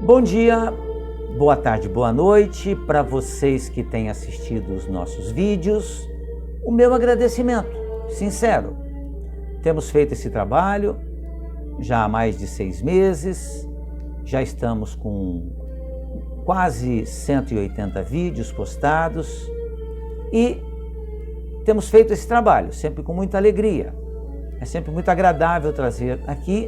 Bom dia, boa tarde, boa noite para vocês que têm assistido os nossos vídeos. O meu agradecimento, sincero. Temos feito esse trabalho já há mais de 6 meses, já estamos com quase 180 vídeos postados e temos feito esse trabalho sempre com muita alegria. É sempre muito agradável trazer aqui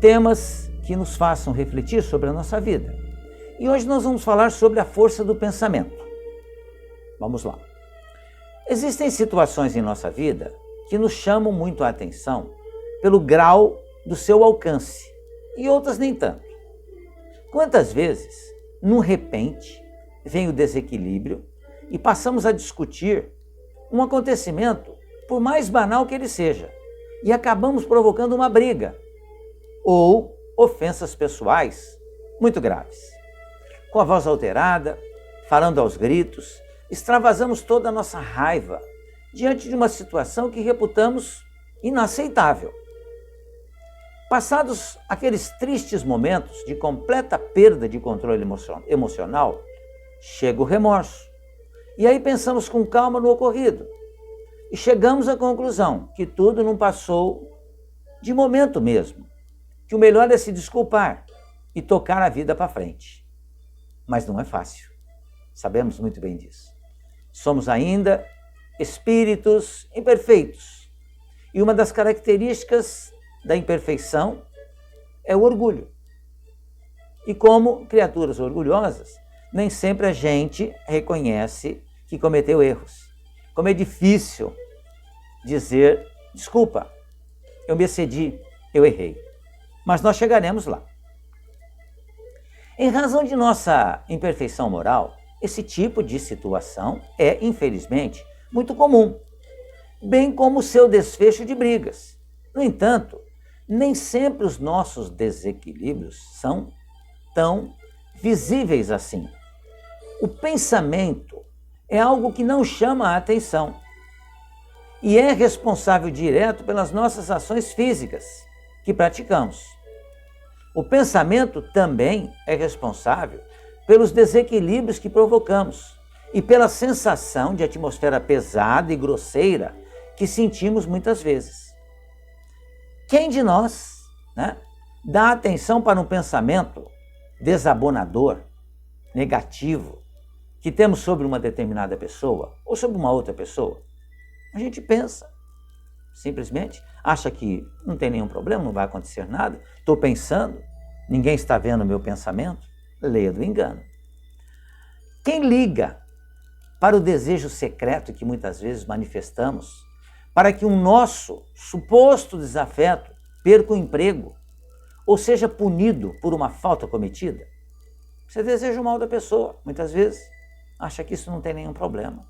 temas que nos façam refletir sobre a nossa vida. E hoje nós vamos falar sobre a força do pensamento. Vamos lá. Existem situações em nossa vida que nos chamam muito a atenção pelo grau do seu alcance e outras nem tanto. Quantas vezes, num repente, vem o desequilíbrio e passamos a discutir um acontecimento, por mais banal que ele seja, e acabamos provocando uma briga ou ofensas pessoais muito graves. Com a voz alterada, falando aos gritos, extravasamos toda a nossa raiva diante de uma situação que reputamos inaceitável. Passados aqueles tristes momentos de completa perda de controle emocional, chega o remorso. E aí pensamos com calma no ocorrido. E chegamos à conclusão que tudo não passou de momento mesmo, que o melhor é se desculpar e tocar a vida para frente. Mas não é fácil, sabemos muito bem disso. Somos ainda espíritos imperfeitos e uma das características da imperfeição é o orgulho. E como criaturas orgulhosas, nem sempre a gente reconhece que cometeu erros. Como é difícil dizer, desculpa, eu me excedi, eu errei. Mas nós chegaremos lá. Em razão de nossa imperfeição moral, esse tipo de situação é, infelizmente, muito comum, bem como o seu desfecho de brigas. No entanto, nem sempre os nossos desequilíbrios são tão visíveis assim. O pensamento é algo que não chama a atenção e é responsável direto pelas nossas ações físicas que praticamos. O pensamento também é responsável pelos desequilíbrios que provocamos e pela sensação de atmosfera pesada e grosseira que sentimos muitas vezes. Quem de nós, dá atenção para um pensamento desabonador, negativo, que temos sobre uma determinada pessoa ou sobre uma outra pessoa? A gente pensa, simplesmente acha que não tem nenhum problema, não vai acontecer nada, estou pensando, ninguém está vendo o meu pensamento, leia do engano. Quem liga para o desejo secreto que muitas vezes manifestamos para que um nosso suposto desafeto perca o emprego ou seja punido por uma falta cometida? Você deseja o mal da pessoa, muitas vezes acha que isso não tem nenhum problema.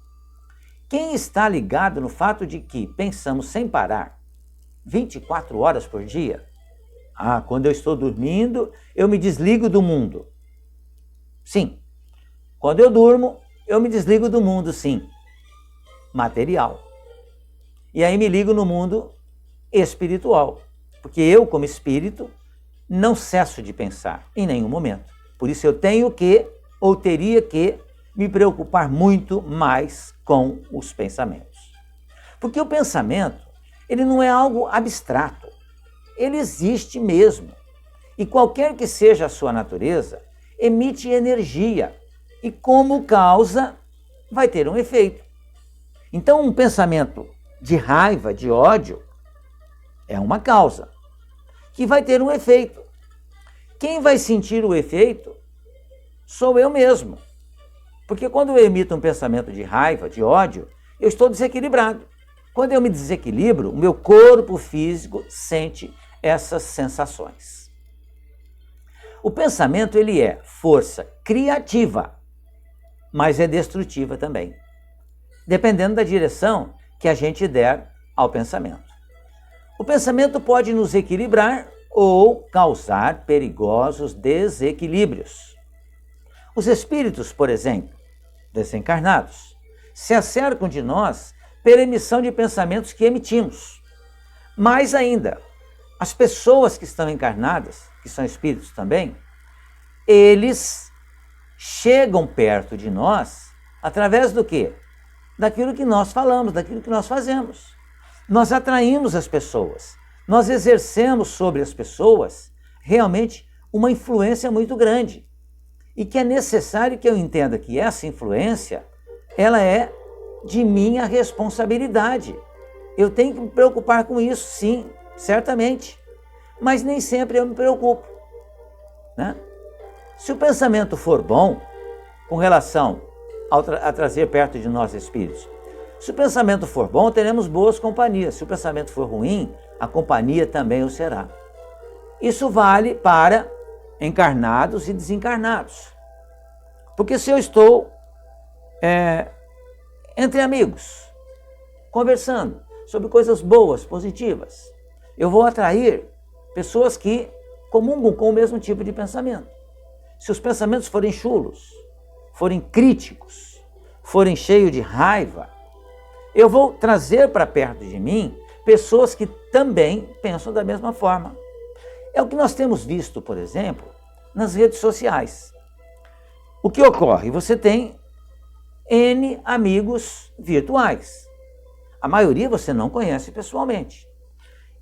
Quem está ligado no fato de que pensamos sem parar 24 horas por dia? Quando eu estou dormindo, eu me desligo do mundo. Sim, quando eu durmo, eu me desligo do mundo, sim, material. E aí me ligo no mundo espiritual, porque eu, como espírito, não cesso de pensar em nenhum momento. Por isso eu tenho que, ou teria que, me preocupar muito mais com os pensamentos. Porque o pensamento, ele não é algo abstrato, ele existe mesmo. E qualquer que seja a sua natureza, emite energia e como causa, vai ter um efeito. Então um pensamento de raiva, de ódio, é uma causa que vai ter um efeito. Quem vai sentir o efeito sou eu mesmo. Porque quando eu emito um pensamento de raiva, de ódio, eu estou desequilibrado. Quando eu me desequilibro, o meu corpo físico sente essas sensações. O pensamento, ele é força criativa, mas é destrutiva também, dependendo da direção que a gente der ao pensamento. O pensamento pode nos equilibrar ou causar perigosos desequilíbrios. Os espíritos, por exemplo, desencarnados, se acercam de nós pela emissão de pensamentos que emitimos. Mais ainda, as pessoas que estão encarnadas, que são espíritos também, eles chegam perto de nós através do quê? Daquilo que nós falamos, daquilo que nós fazemos. Nós atraímos as pessoas, nós exercemos sobre as pessoas realmente uma influência muito grande. E que é necessário que eu entenda que essa influência, ela é de minha responsabilidade. Eu tenho que me preocupar com isso, sim, certamente. Mas nem sempre eu me preocupo, né? Se o pensamento for bom, com relação a trazer perto de nós espíritos, se o pensamento for bom, teremos boas companhias. Se o pensamento for ruim, a companhia também o será. Isso vale para encarnados e desencarnados. Porque se eu estou entre amigos, conversando sobre coisas boas, positivas, eu vou atrair pessoas que comungam com o mesmo tipo de pensamento. Se os pensamentos forem chulos, forem críticos, forem cheios de raiva, eu vou trazer para perto de mim pessoas que também pensam da mesma forma. É o que nós temos visto, por exemplo, nas redes sociais. O que ocorre? Você tem N amigos virtuais. A maioria você não conhece pessoalmente.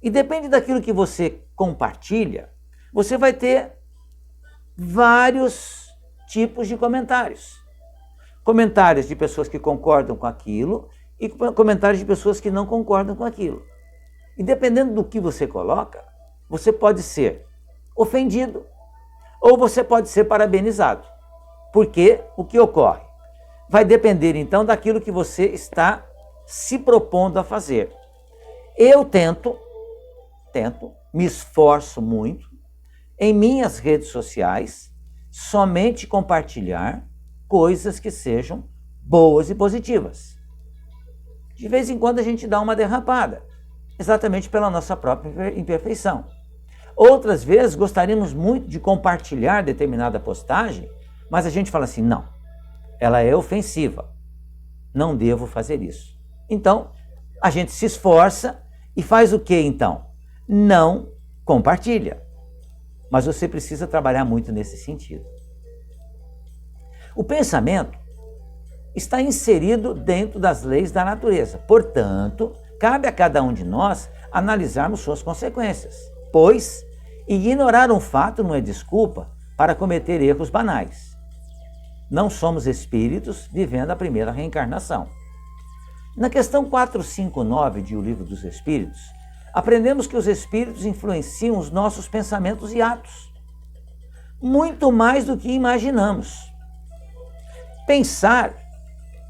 E depende daquilo que você compartilha, você vai ter vários tipos de comentários. Comentários de pessoas que concordam com aquilo e comentários de pessoas que não concordam com aquilo. E dependendo do que você coloca, você pode ser ofendido ou você pode ser parabenizado. Porque o que ocorre? Vai depender então daquilo que você está se propondo a fazer. Eu tento, me esforço muito em minhas redes sociais somente compartilhar coisas que sejam boas e positivas. De vez em quando a gente dá uma derrapada, exatamente pela nossa própria imperfeição. Outras vezes gostaríamos muito de compartilhar determinada postagem, mas a gente fala assim, não, ela é ofensiva, não devo fazer isso. Então, a gente se esforça e faz o que então? Não compartilha. Mas você precisa trabalhar muito nesse sentido. O pensamento está inserido dentro das leis da natureza. Portanto, cabe a cada um de nós analisarmos suas consequências, pois ignorar um fato não é desculpa para cometer erros banais. Não somos espíritos vivendo a primeira reencarnação. Na questão 459 de O Livro dos Espíritos, aprendemos que os espíritos influenciam os nossos pensamentos e atos, muito mais do que imaginamos. Pensar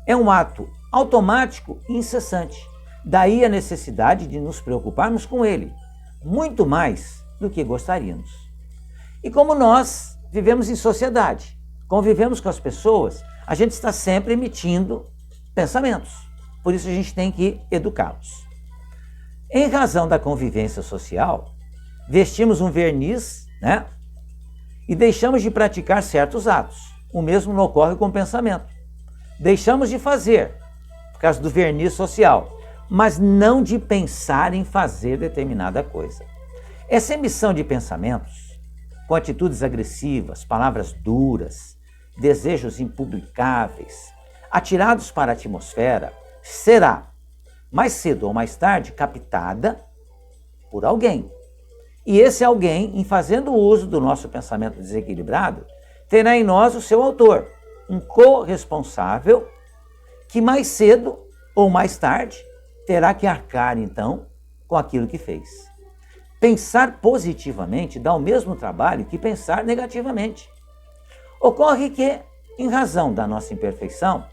é um ato automático e incessante, daí a necessidade de nos preocuparmos com ele, muito mais do que gostaríamos. E como nós vivemos em sociedade, convivemos com as pessoas, a gente está sempre emitindo pensamentos, por isso a gente tem que educá-los. Em razão da convivência social, vestimos um verniz, né? E deixamos de praticar certos atos. O mesmo não ocorre com o pensamento. Deixamos de fazer, por causa do verniz social, mas não de pensar em fazer determinada coisa. Essa emissão de pensamentos, com atitudes agressivas, palavras duras, desejos impublicáveis, atirados para a atmosfera, será, mais cedo ou mais tarde, captada por alguém. E esse alguém, em fazendo uso do nosso pensamento desequilibrado, terá em nós o seu autor, um corresponsável, que mais cedo ou mais tarde terá que arcar, então, com aquilo que fez. Pensar positivamente dá o mesmo trabalho que pensar negativamente. Ocorre que, em razão da nossa imperfeição,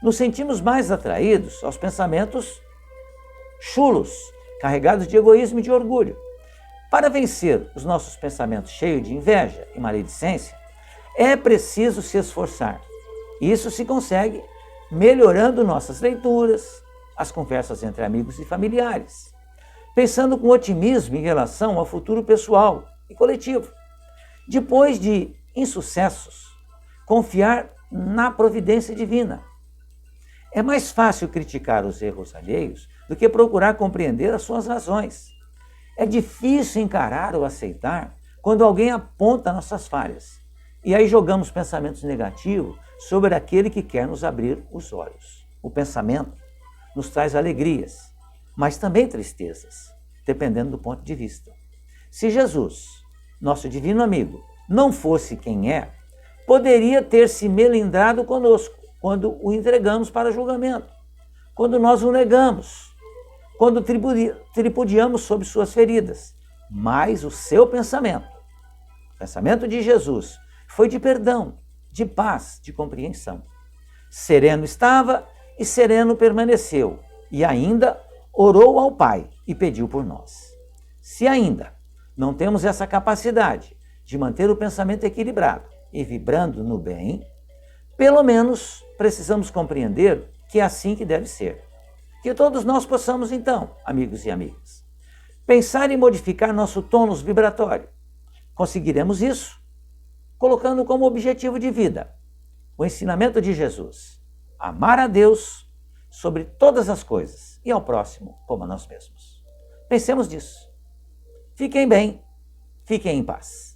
nos sentimos mais atraídos aos pensamentos chulos, carregados de egoísmo e de orgulho. Para vencer os nossos pensamentos cheios de inveja e maledicência, é preciso se esforçar. Isso se consegue melhorando nossas leituras, as conversas entre amigos e familiares, pensando com otimismo em relação ao futuro pessoal e coletivo. Depois de insucessos, confiar na providência divina. É mais fácil criticar os erros alheios do que procurar compreender as suas razões. É difícil encarar ou aceitar quando alguém aponta nossas falhas. E aí jogamos pensamentos negativos sobre aquele que quer nos abrir os olhos. O pensamento nos traz alegrias, mas também tristezas, dependendo do ponto de vista. Se Jesus, nosso divino amigo, não fosse quem é, poderia ter se melindrado conosco quando o entregamos para julgamento, quando nós o negamos, quando tripudiamos sobre suas feridas. Mas o seu pensamento, o pensamento de Jesus, foi de perdão, de paz, de compreensão. Sereno estava e sereno permaneceu, e ainda orou ao Pai e pediu por nós. Se ainda não temos essa capacidade de manter o pensamento equilibrado e vibrando no bem, pelo menos precisamos compreender que é assim que deve ser. Que todos nós possamos, então, amigos e amigas, pensar em modificar nosso tônus vibratório. Conseguiremos isso colocando como objetivo de vida o ensinamento de Jesus: amar a Deus sobre todas as coisas e ao próximo como a nós mesmos. Pensemos nisso. Fiquem bem, fiquem em paz.